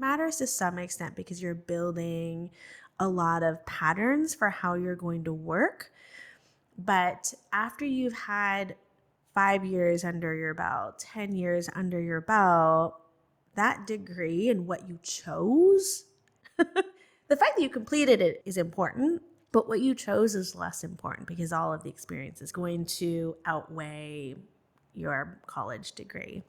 matters to some extent because you're building a lot of patterns for how you're going to work. But after you've had 5 years under your belt, 10 years under your belt, that degree and what you chose, the fact that you completed it is important, but what you chose is less important because all of the experience is going to outweigh your college degree.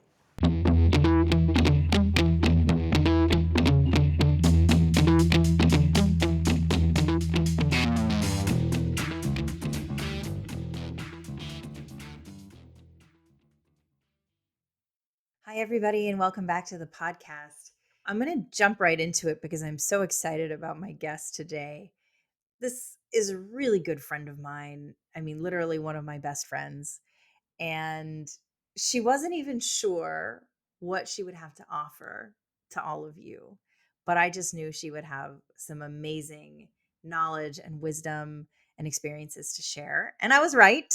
Hi, everybody, and welcome back to the podcast. I'm going to jump right into it because I'm so excited about my guest today. This is a really good friend of mine. I mean, literally one of my best friends. And she wasn't even sure what she would have to offer to all of you. But I just knew she would have some amazing knowledge and wisdom and experiences to share. And I was right.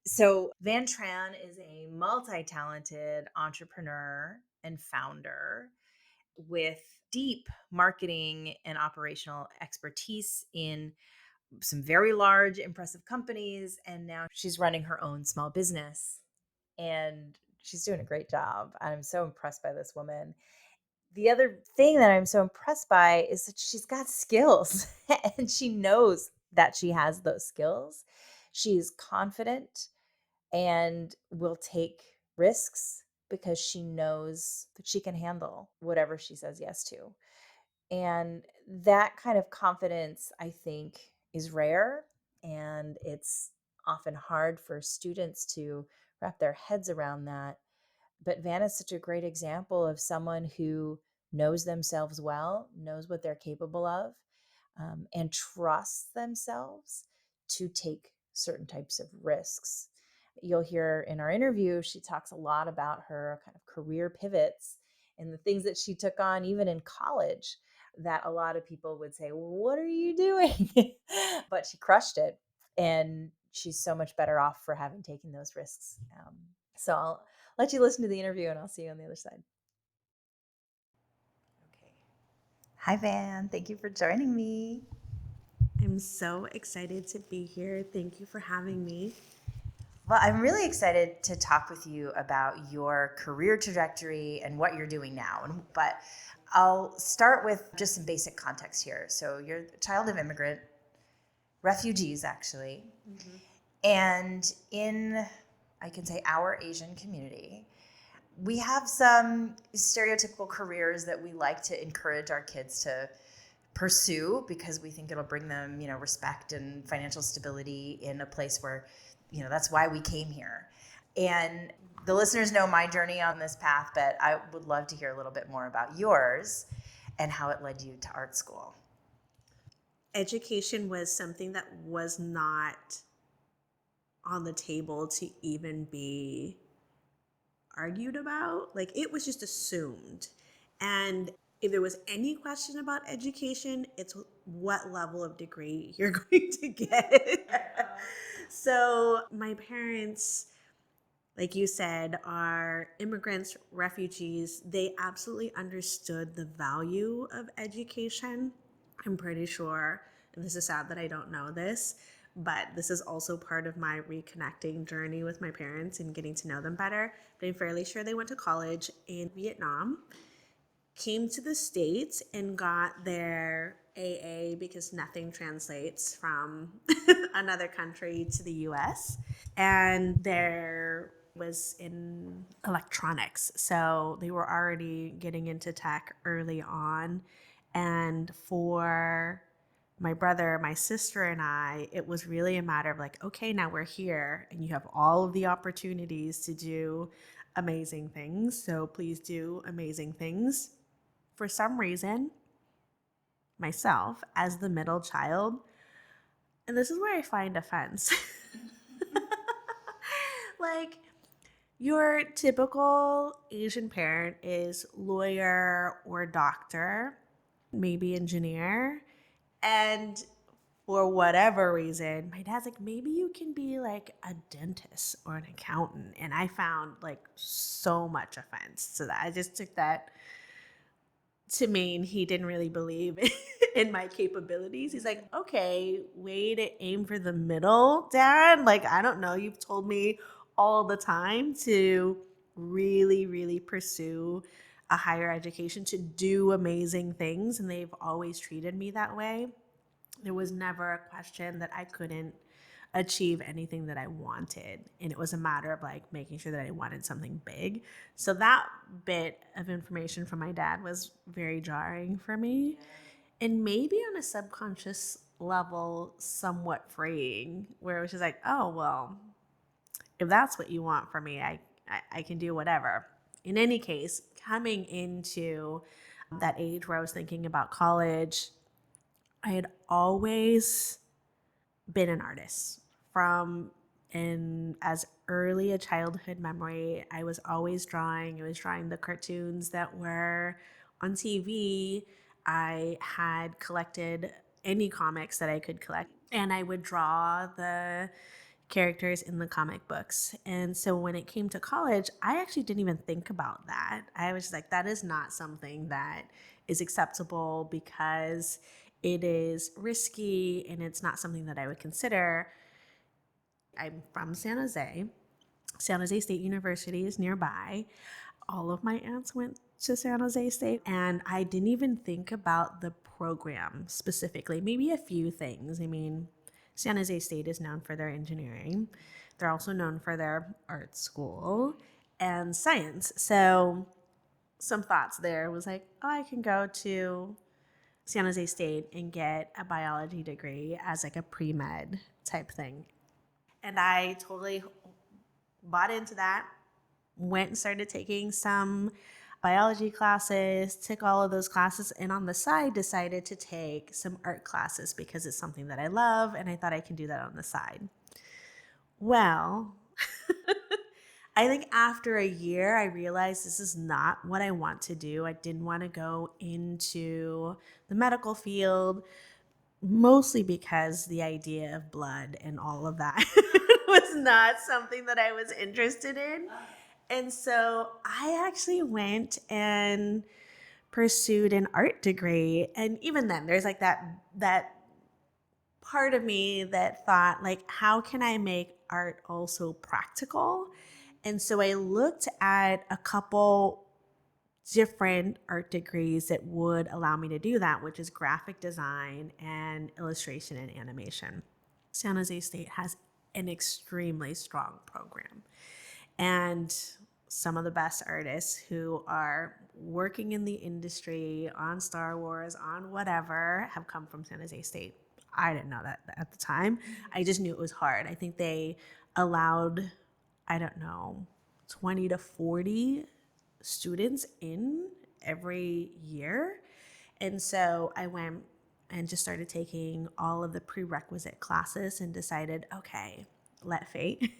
So, Van Tran is a multi talented entrepreneur and founder with deep marketing and operational expertise in some very large, impressive companies. And now she's running her own small business. And she's doing a great job. I'm so impressed by this woman. The other thing that I'm so impressed by is that she's got skills and she knows that she has those skills. She's confident and will take risks because she knows that she can handle whatever she says yes to. And that kind of confidence, I think, is rare, and it's often hard for students to wrap their heads around that. But Van is such a great example of someone who knows themselves well, knows what they're capable of, and trusts themselves to take certain types of risks. You'll hear in our interview, she talks a lot about her kind of career pivots and the things that she took on even in college that a lot of people would say, well, what are you doing? But she crushed it. And she's so much better off for having taken those risks. So I'll let you listen to the interview and I'll see you on the other side. Okay. Hi, Van. Thank you for joining me. I'm so excited to be here. Thank you for having me. Well, I'm really excited to talk with you about your career trajectory and what you're doing now. But I'll start with just some basic context here. So you're a child of immigrant, refugees actually. Mm-hmm. And in, I can say, our Asian community, we have some stereotypical careers that we like to encourage our kids to pursue because we think it'll bring them, respect and financial stability in a place where, that's why we came here. And the listeners know my journey on this path, but I would love to hear a little bit more about yours and how it led you to art school. Education was something that was not on the table to even be argued about. Like, it was just assumed. And if there was any question about education, it's what level of degree you're going to get. So my parents, like you said, are immigrants, refugees. They absolutely understood the value of education. I'm pretty sure, and this is sad that I don't know this, but this is also part of my reconnecting journey with my parents and getting to know them better. But I'm fairly sure they went to college in Vietnam, came to the States and got their AA because nothing translates from another country to the US. And there was in electronics. So they were already getting into tech early on. And for my brother, my sister, and I, it was really a matter of like, okay, now we're here and you have all of the opportunities to do amazing things. So please do amazing things. For some reason, myself, as the middle child, and this is where I find offense. Like, your typical Asian parent is lawyer or doctor, maybe engineer. And for whatever reason, my dad's like, maybe you can be like a dentist or an accountant. And I found like so much offense to that. I just took that to mean he didn't really believe in my capabilities. He's like, okay, way to aim for the middle, Dad. Like, I don't know. You've told me all the time to really, really pursue a higher education, to do amazing things. And they've always treated me that way. There was never a question that I couldn't achieve anything that I wanted. And it was a matter of like making sure that I wanted something big. So that bit of information from my dad was very jarring for me. And maybe on a subconscious level, somewhat freeing, where it was just like, oh, well, if that's what you want from me, I can do whatever. In any case, coming into that age where I was thinking about college, I had always been an artist from in as early a childhood memory. I was always drawing. I was drawing the cartoons that were on TV. I had collected any comics that I could collect, and I would draw the characters in the comic books. And so when it came to college, I actually didn't even think about that. I was like, that is not something that is acceptable because it is risky and it's not something that I would consider. I'm from San Jose. San Jose State University is nearby. All of my aunts went to San Jose State, and I didn't even think about the program specifically. Maybe a few things. I mean, San Jose State is known for their engineering, they're also known for their art school and science. So, some thoughts there was like, oh, I can go to San Jose State and get a biology degree as like a pre med type thing. And I totally bought into that, went and started taking some biology classes, took all of those classes, and on the side decided to take some art classes because it's something that I love and I thought I can do that on the side. Well, I think after a year, I realized this is not what I want to do. I didn't want to go into the medical field, mostly because the idea of blood and all of that was not something that I was interested in. And so I actually went and pursued an art degree. And even then, there's like that part of me that thought like, how can I make art also practical? And so I looked at a couple different art degrees that would allow me to do that, which is graphic design and illustration and animation. San Jose State has an extremely strong program. And some of the best artists who are working in the industry on Star Wars, on whatever, have come from San Jose State. I didn't know that at the time. I just knew it was hard. I think they allowed, I don't know, 20 to 40 students in every year. And so I went and just started taking all of the prerequisite classes and decided, okay, let fate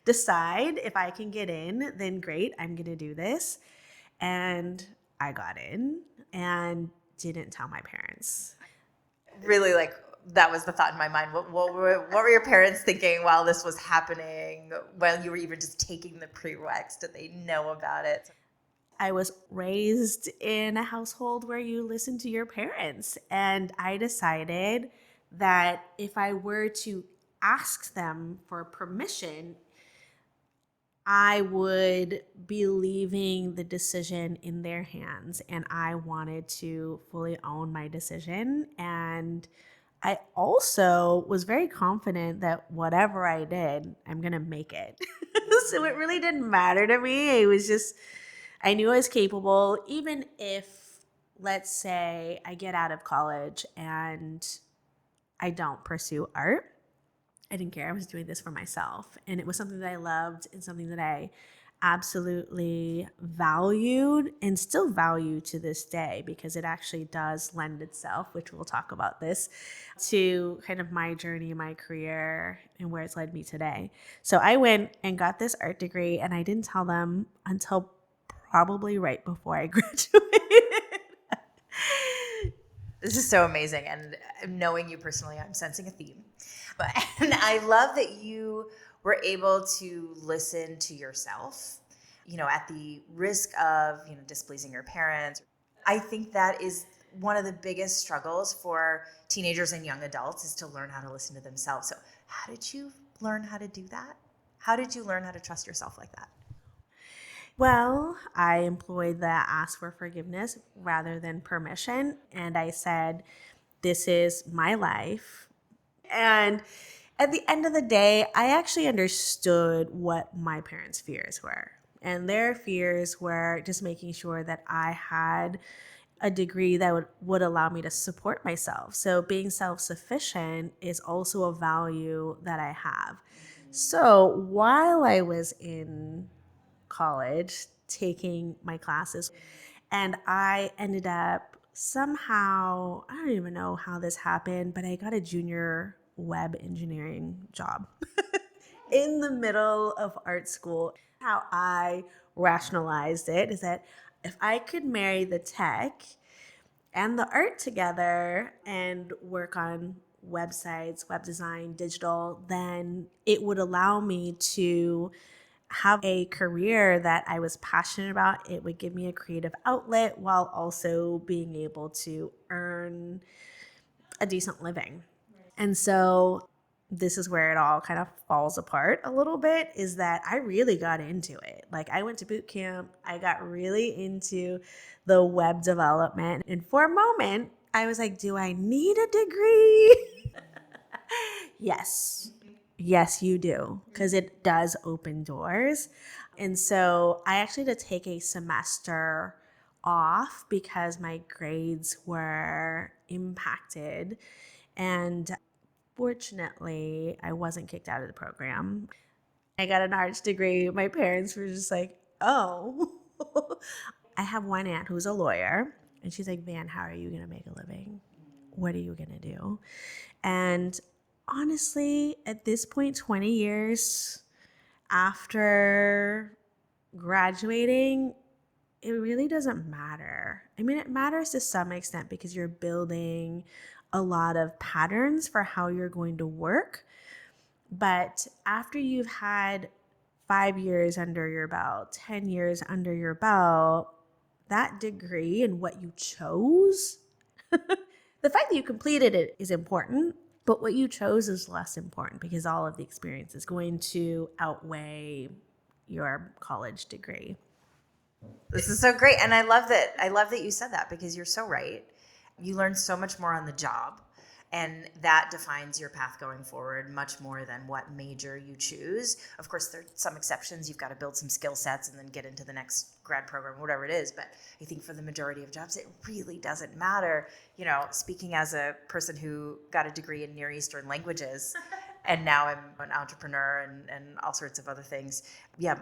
decide. If I can get in, then great, I'm going to do this. And I got in and didn't tell my parents. Really, like, that was the thought in my mind. What were your parents thinking while this was happening, while you were even just taking the prereqs? Did they know about it? I was raised in a household where you listen to your parents. And I decided that if I were to ask them for permission, I would be leaving the decision in their hands. And I wanted to fully own my decision. And I also was very confident that whatever I did, I'm going to make it. So it really didn't matter to me. It was just, I knew I was capable, even if, let's say, I get out of college and I don't pursue art. I didn't care. I was doing this for myself. And it was something that I loved and something that I absolutely valued and still value to this day, because it actually does lend itself, which we'll talk about this, to kind of my journey, my career, and where it's led me today. So I went and got this art degree, and I didn't tell them until probably right before I graduated. This is so amazing. And knowing you personally, I'm sensing a theme. And I love that you were able to listen to yourself, at the risk of, displeasing your parents. I think that is one of the biggest struggles for teenagers and young adults is to learn how to listen to themselves. So, how did you learn how to do that? How did you learn how to trust yourself like that? Well, I employed the ask for forgiveness rather than permission. And I said, this is my life. And at the end of the day, I actually understood what my parents' fears were. And their fears were just making sure that I had a degree that would allow me to support myself. So being self sufficient is also a value that I have. So while I was in college taking my classes, and I ended up somehow, I don't even know how this happened, but I got a junior web engineering job in the middle of art school. How I rationalized it is that if I could marry the tech and the art together and work on websites, web design, digital, then it would allow me to have a career that I was passionate about. It would give me a creative outlet while also being able to earn a decent living. And so this is where it all kind of falls apart a little bit, is that I really got into it. Like I went to boot camp, I got really into the web development. And for a moment, I was like, do I need a degree? Yes. Yes, you do, because it does open doors. And so I actually had to take a semester off because my grades were impacted. And fortunately, I wasn't kicked out of the program. I got an arts degree. My parents were just like, oh. I have one aunt who's a lawyer, and she's like, Van, how are you going to make a living? What are you going to do? And honestly, at this point, 20 years after graduating, it really doesn't matter. I mean, it matters to some extent because you're building a lot of patterns for how you're going to work. But after you've had 5 years under your belt, 10 years under your belt, that degree and what you chose, the fact that you completed it is important, but what you chose is less important because all of the experience is going to outweigh your college degree. This is so great. And I love that you said that because you're so right. You learn so much more on the job. And that defines your path going forward much more than what major you choose. Of course, there's some exceptions. You've got to build some skill sets and then get into the next grad program, whatever it is. But I think for the majority of jobs, it really doesn't matter. You know, speaking as a person who got a degree in Near Eastern languages, and now I'm an entrepreneur and all sorts of other things. Yeah,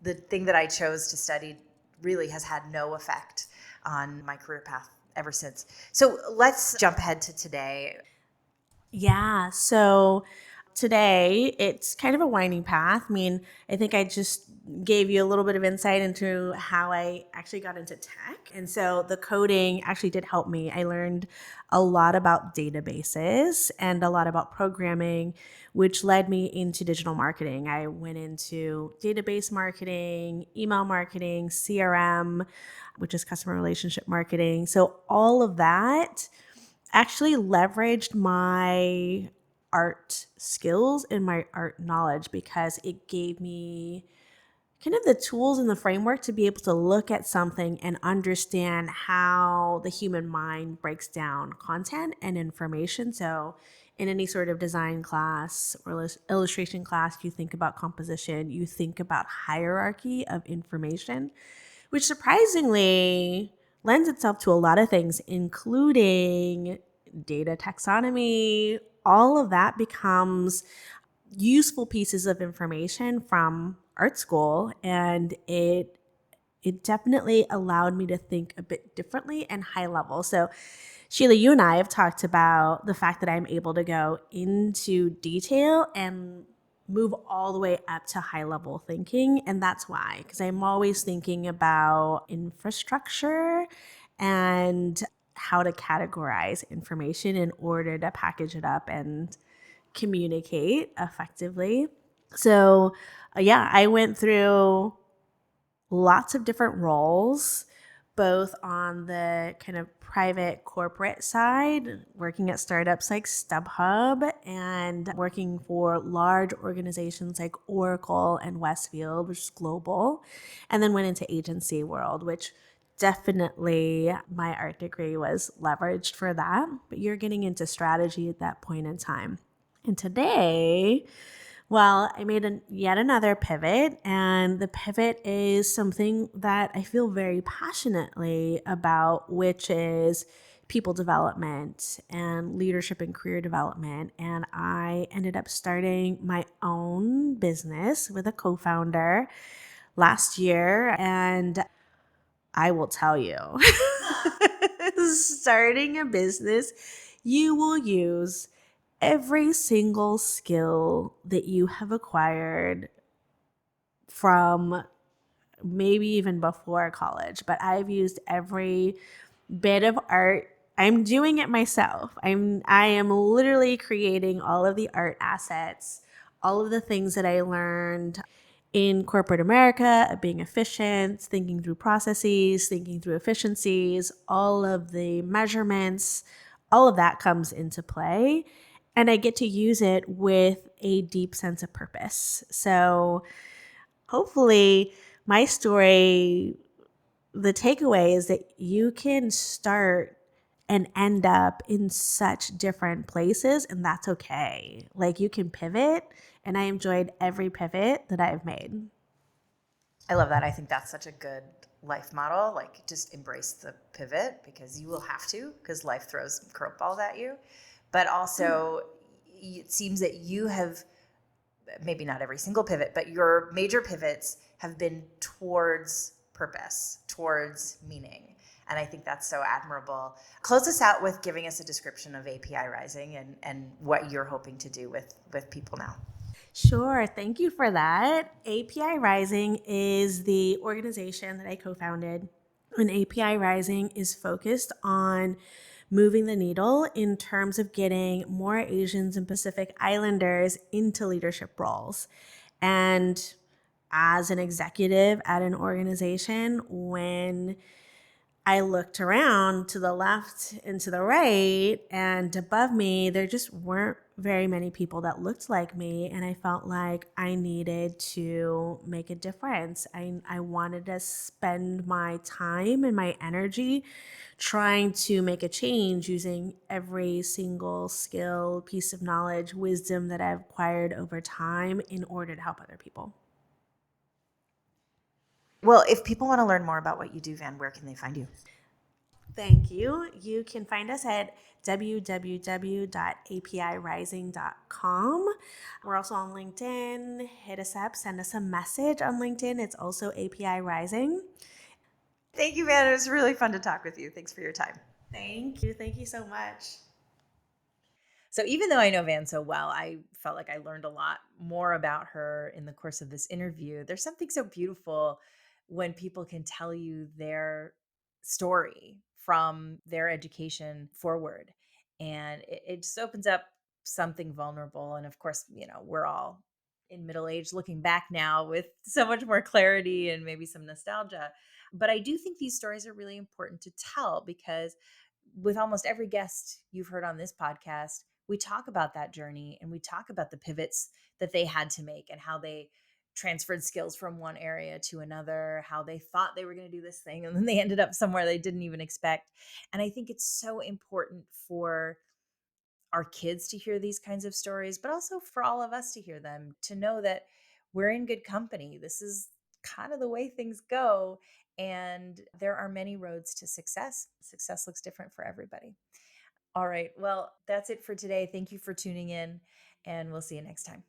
the thing that I chose to study really has had no effect on my career path ever since. So let's jump ahead to today. Yeah. So today it's kind of a winding path. I mean, I think I just gave you a little bit of insight into how I actually got into tech. And so the coding actually did help me. I learned a lot about databases and a lot about programming, which led me into digital marketing. I went into database marketing, email marketing, CRM, which is customer relationship marketing. So all of that actually leveraged my art skills and my art knowledge because it gave me kind of the tools and the framework to be able to look at something and understand how the human mind breaks down content and information. So, in any sort of design class or illustration class, you think about composition, you think about hierarchy of information, which surprisingly lends itself to a lot of things, including data taxonomy. All of that becomes useful pieces of information from art school, and it definitely allowed me to think a bit differently and high level. So Sheila, you and I have talked about the fact that I'm able to go into detail and move all the way up to high level thinking. And that's why, because I'm always thinking about infrastructure and how to categorize information in order to package it up and communicate effectively. So, yeah, I went through lots of different roles, both on the kind of private corporate side, working at startups like StubHub and working for large organizations like Oracle and Westfield, which is global, and then went into agency world, which definitely my art degree was leveraged for that. But you're getting into strategy at that point in time. And today, well, I made yet another pivot, and the pivot is something that I feel very passionately about, which is people development and leadership and career development. And I ended up starting my own business with a co founder last year. And I will tell you, starting a business, you will use every single skill that you have acquired from maybe even before college, but I've used every bit of art. I'm doing it myself. I am literally creating all of the art assets, all of the things that I learned in corporate America of being efficient, thinking through processes, thinking through efficiencies, all of the measurements, all of that comes into play. And I get to use it with a deep sense of purpose. So hopefully, my story, the takeaway is that you can start and end up in such different places, and that's okay. Like you can pivot, and I enjoyed every pivot that I've made. I love that. I think that's such a good life model. Like, just embrace the pivot because you will have to, because life throws curveballs at you. But also, it seems that you have, maybe not every single pivot, but your major pivots have been towards purpose, towards meaning. And I think that's so admirable. Close us out with giving us a description of API Rising and what you're hoping to do with people now. Sure. Thank you for that. API Rising is the organization that I co founded. And API Rising is focused on moving the needle in terms of getting more Asians and Pacific Islanders into leadership roles. And as an executive at an organization, when I looked around to the left and to the right and above me, there just weren't very many people that looked like me. And I felt like I needed to make a difference. I wanted to spend my time and my energy trying to make a change using every single skill, piece of knowledge, wisdom that I've acquired over time in order to help other people. Well, if people want to learn more about what you do, Van, where can they find you? Thank you. You can find us at www.apirising.com. We're also on LinkedIn. Hit us up, send us a message on LinkedIn. It's also API Rising. Thank you, Van. It was really fun to talk with you. Thanks for your time. Thank you. Thank you so much. So even though I know Van so well, I felt like I learned a lot more about her in the course of this interview. There's something so beautiful when people can tell you their story from their education forward. And it just opens up something vulnerable. And of course, we're all in middle age looking back now with so much more clarity and maybe some nostalgia. But I do think these stories are really important to tell because with almost every guest you've heard on this podcast, we talk about that journey and we talk about the pivots that they had to make and how they transferred skills from one area to another, how they thought they were going to do this thing and then they ended up somewhere they didn't even expect. And I think it's so important for our kids to hear these kinds of stories, but also for all of us to hear them, to know that we're in good company. This is kind of the way things go. And there are many roads to success. Success looks different for everybody. All right. Well, that's it for today. Thank you for tuning in, and we'll see you next time.